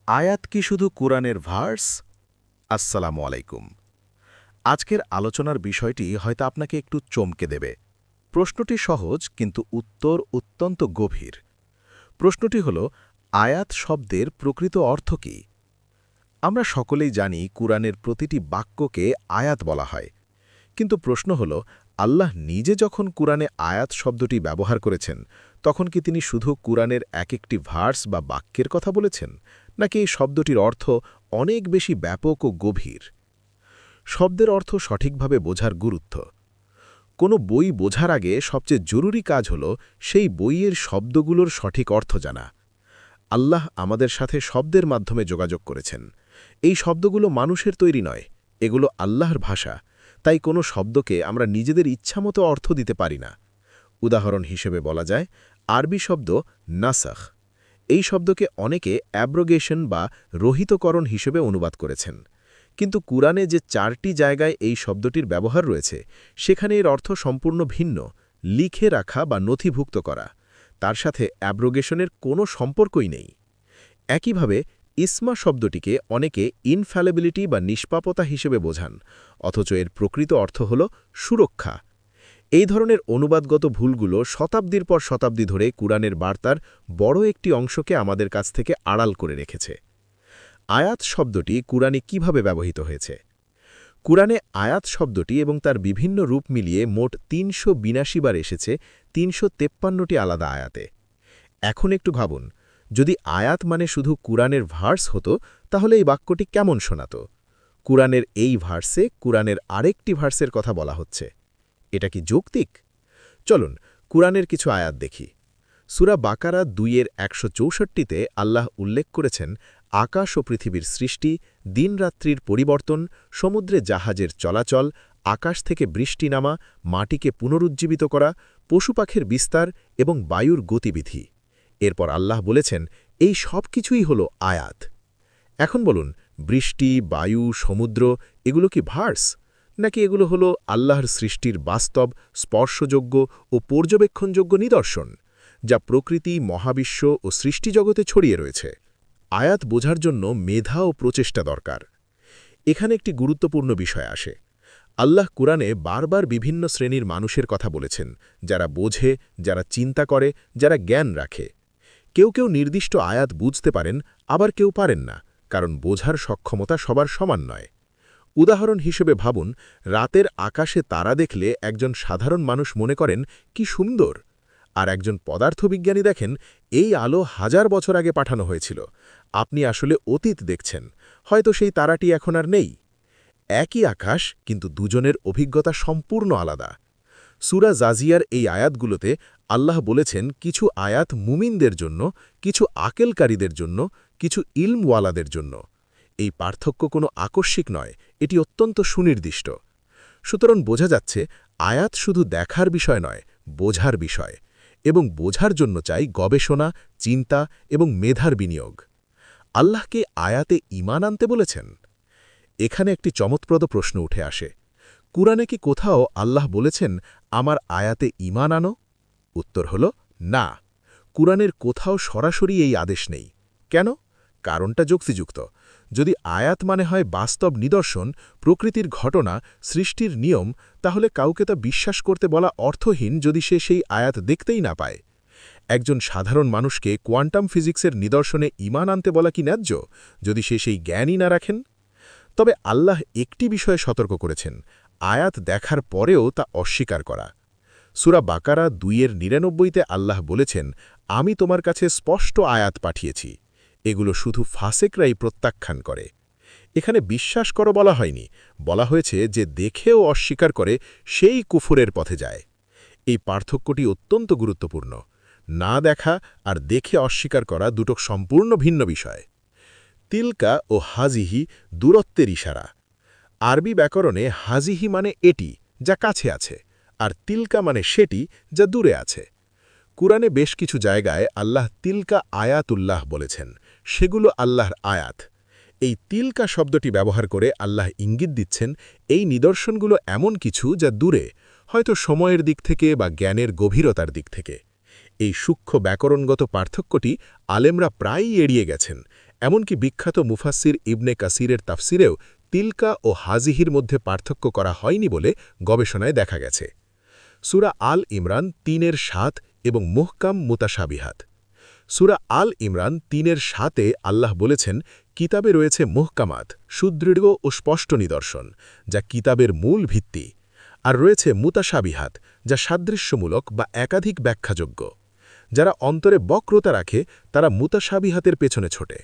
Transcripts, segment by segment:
আয়াত কি শুধু কুরআনের ভার্স? আসসালামু আলাইকুম। আজকের আলোচনার বিষয়টি হয়তো আপনাকে একটু চমকে দেবে। প্রশ্নটি সহজ কিন্তু উত্তর অত্যন্ত গভীর। প্রশ্নটি হল, আয়াত শব্দের প্রকৃত অর্থ কী? আমরা সকলেই জানি কুরআনের প্রতিটি বাক্যকে আয়াত বলা হয়। কিন্তু প্রশ্ন হল, আল্লাহ নিজে যখন কুরআনে আয়াত শব্দটি ব্যবহার করেছেন, তখন কি তিনি শুধু কুরআনের এক একটি ভার্স বা বাক্যের কথা বলেছেন, নাকি এই শব্দটির অর্থ অনেক বেশি ব্যাপক ও গভীর? শব্দের অর্থ সঠিকভাবে বোঝার গুরুত্ব। কোনো বই বোঝার আগে সবচেয়ে জরুরি কাজ হল সেই বইয়ের শব্দগুলোর সঠিক অর্থ জানা। আল্লাহ আমাদের সাথে শব্দের মাধ্যমে যোগাযোগ করেছেন। এই শব্দগুলো মানুষের তৈরি নয়, এগুলো আল্লাহর ভাষা। তাই কোনো শব্দকে আমরা নিজেদের ইচ্ছামতো অর্থ দিতে পারি না। উদাহরণ হিসেবে বলা যায়, আরবি শব্দ নাসাখ। এই শব্দকে অনেকে অ্যাব্রোগেশন বা রহিতকরণ হিসেবে অনুবাদ করেছেন। কিন্তু কুরআনে যে 4টি জায়গায় এই শব্দটির ব্যবহার রয়েছে, সেখানে এর অর্থ সম্পূর্ণ ভিন্ন। লিখে রাখা বা নথিভুক্ত করা, তার সাথে অ্যাব্রোগেশনের কোনো সম্পর্কই নেই। একইভাবে ইসমা শব্দটিকে অনেকে ইনফ্যালিবিলিটি বা নিষ্পাপতা হিসেবে বোঝান, অথচ এর প্রকৃত অর্থ হল সুরক্ষা। এই ধরনের অনুবাদগত ভুলগুলো শতাব্দীর পর শতাব্দী ধরে কুরআনের বার্তার বড় একটি অংশকে আমাদের কাছ থেকে আড়াল করে রেখেছে। আয়াত শব্দটি কুরআনে কিভাবে ব্যবহৃত হয়েছে? কুরআনে আয়াত শব্দটি এবং তার বিভিন্ন রূপ মিলিয়ে মোট ৩৮২ বার এসেছে ৩৫৩টি আলাদা আয়াতে। এখন একটু ভাবুন, যদি আয়াত মানে শুধু কুরআনের ভার্স হতো, তাহলে এই বাক্যটি কেমন শোনাত? কুরআনের এই ভার্সে কুরআনের আরেকটি ভার্সের কথা বলা হচ্ছে। এটা কি যৌক্তিক? চলুন কুরআনের কিছু আয়াত দেখি। সূরা বাকারা ২-এর ১৬৪তে আল্লাহ উল্লেখ করেছেন আকাশ ও পৃথিবীর সৃষ্টি, দিন-রাত্রির পরিবর্তন, সমুদ্রে জাহাজের চলাচল, আকাশ থেকে বৃষ্টি নামা, মাটিকে পুনরুজ্জীবিত করা, পশুপাখির বিস্তার এবং বায়ুর গতিবিধি। এরপর আল্লাহ বলেছেন, এই সব কিছুই হল আয়াত। এখন বলুন, বৃষ্টি, বায়ু, সমুদ্র এগুলো কি ভার্স? নাকি এগুলো হলো আল্লাহর সৃষ্টির বাস্তব, স্পর্শযোগ্য ও পর্যবেক্ষণযোগ্য নিদর্শন, যা প্রকৃতি, মহাবিশ্ব ও সৃষ্টিজগতে ছড়িয়ে রয়েছে? আয়াত বোঝার জন্য মেধা ও প্রচেষ্টা দরকার। এখানে একটি গুরুত্বপূর্ণ বিষয় আসে। আল্লাহ কুরআনে বারবার বিভিন্ন শ্রেণীর মানুষের কথা বলেছেন, যারা বোঝে, যারা চিন্তা করে, যারা জ্ঞান রাখে। কেউ কেউ নির্দিষ্ট আয়াত বুঝতে পারেন, আবার কেউ পারেন না, কারণ বোঝার সক্ষমতা সবার সমান নয়। উদাহরণ হিসেবে ভাবুন, রাতের আকাশে তারা দেখলে একজন সাধারণ মানুষ মনে করেন কি সুন্দর, আর একজন পদার্থবিজ্ঞানী দেখেন এই আলো 1000 বছর আগে পাঠানো হয়েছিল। আপনি আসলে অতীত দেখছেন, হয়তো সেই তারাটি এখন আর নেই। একই আকাশ, কিন্তু দুজনের অভিজ্ঞতা সম্পূর্ণ আলাদা। সূরা জাজিয়ার এই আয়াতগুলোতে আল্লাহ বলেছেন কিছু আয়াত মুমিনদের জন্য, কিছু আকেলকারীদের জন্য, কিছু ইলমওয়ালাদের জন্য। এই পার্থক্য কোনো আকস্মিক নয়, এটি অত্যন্ত সুনির্দিষ্ট। সুতরাং বোঝা যাচ্ছে আয়াত শুধু দেখার বিষয় নয়, বোঝার বিষয়, এবং বোঝার জন্য চাই গবেষণা, চিন্তা এবং মেধার বিনিয়োগ। আল্লাহকে আয়াতে ঈমান আনতে বলেছেন? এখানে একটি চমৎপ্রদ প্রশ্ন উঠে আসে। কুরআনে কি কোথাও আল্লাহ বলেছেন, আমার আয়াতে ঈমান আনো? উত্তর হল না। কুরআনের কোথাও সরাসরি এই আদেশ নেই। কেন? কারণটা যুক্তিযুক্ত। যদি আয়াত মানে হয় বাস্তব নিদর্শন, প্রকৃতির ঘটনা, সৃষ্টির নিয়ম, তাহলে কাউকে তা বিশ্বাস করতে বলা অর্থহীন যদি সে সেই আয়াত দেখতেই না পায়। একজন সাধারণ মানুষকে কোয়ান্টাম ফিজিক্সের নিদর্শনে ঈমান আনতে বলা কি ন্যায্য, যদি সে সেই জ্ঞানই না রাখেন? তবে আল্লাহ একটি বিষয়ে সতর্ক করেছেন, আয়াত দেখার পরেও তা অস্বীকার করা। সূরা বাকারা ২-এর ৯৯তে আল্লাহ বলেছেন, আমি তোমার কাছে স্পষ্ট আয়াত পাঠিয়েছি। এগুলো শুধু ফাসেকরাই প্রত্যাখ্যান করে। এখানে বিশ্বাস করো বলা হয়নি, বলা হয়েছে যে দেখেও অস্বীকার করে সেই কুফুরের পথে যায়। এই পার্থক্যটি অত্যন্ত গুরুত্বপূর্ণ। না দেখা আর দেখে অস্বীকার করা দুটো সম্পূর্ণ ভিন্ন বিষয়। তিলকা ও হাজিহি দূরত্বের ইশারা। আরবি ব্যাকরণে হাজিহি মানে এটি, যা কাছে আছে, আর তিলকা মানে সেটি, যা দূরে আছে। কুরআনে বেশ কিছু জায়গায় আল্লাহ তিলকা আয়াতুল্লাহ বলেছেন, সেগুলো আল্লাহর আয়াত। এই তিলকা শব্দটি ব্যবহার করে আল্লাহ ইঙ্গিত দিচ্ছেন এই নিদর্শনগুলো এমন কিছু যা দূরে, হয়তো সময়ের দিক থেকে বা জ্ঞানের গভীরতার দিক থেকে। এই সূক্ষ্ম ব্যাকরণগত পার্থক্যটি আলেমরা প্রায়ই এড়িয়ে গেছেন। এমনকি বিখ্যাত মুফাসসির ইবনে কাসিরের তাফসিরেও তিলকা ও হাজিহির মধ্যে পার্থক্য করা হয়নি বলে গবেষণায় দেখা গেছে। সূরা আল ইমরান ৩-৭ এবং মুহকাম মুতাশাবিহাত। সূরা আল ইমরান ৩-৭-এ আল্লাহ বলেছেন, কিতাবে রয়েছে মুহকামাত, সুদৃঢ় ও স্পষ্ট নিদর্শন, যা কিতাবের মূল ভিত্তি, আর রয়েছে মুতাশাবিহাত, যা সাদৃশ্যমূলক বা একাধিক ব্যাখ্যাযোগ্য। যারা অন্তরে বক্রতা রাখে তারা মুতাশাবিহাতের পেছনে ছোটে,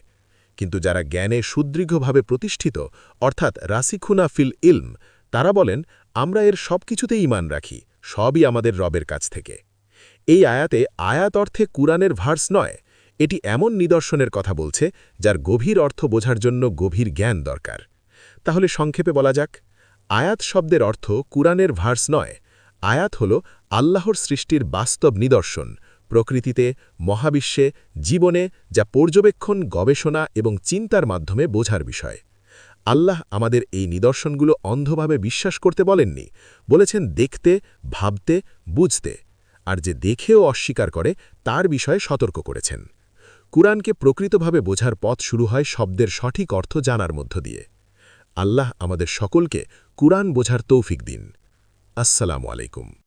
কিন্তু যারা জ্ঞানে সুদৃঢ়ভাবে প্রতিষ্ঠিত অর্থাৎ রাসিখুনা ফিল ইলম, তারা বলেন, আমরা এর সব কিছুতেই ঈমান রাখি, সবই আমাদের রবের কাছ থেকে। এই আয়াতে আয়াত অর্থে কুরআনের ভার্স নয়, এটি এমন নিদর্শনের কথা বলছে যার গভীর অর্থ বোঝার জন্য গভীর জ্ঞান দরকার। তাহলে সংক্ষেপে বলা যাক, আয়াত শব্দের অর্থ কুরআনের ভার্স নয়, আয়াত হল আল্লাহর সৃষ্টির বাস্তব নিদর্শন, প্রকৃতিতে, মহাবিশ্বে, জীবনে, যা পর্যবেক্ষণ, গবেষণা এবং চিন্তার মাধ্যমে বোঝার বিষয়। আল্লাহ আমাদের এই নিদর্শনগুলো অন্ধভাবে বিশ্বাস করতে বলেননি, বলেছেন দেখতে, ভাবতে, বুঝতে, আর যে দেখেও অস্বীকার করে তার বিষয়ে সতর্ক করেছেন। কুরআনকে প্রকৃতভাবে বোঝার পথ শুরু হয় শব্দের সঠিক অর্থ জানার মধ্য দিয়ে। আল্লাহ আমাদের সকলকে কুরআন বোঝার তৌফিক দিন। আসসালামু আলাইকুম।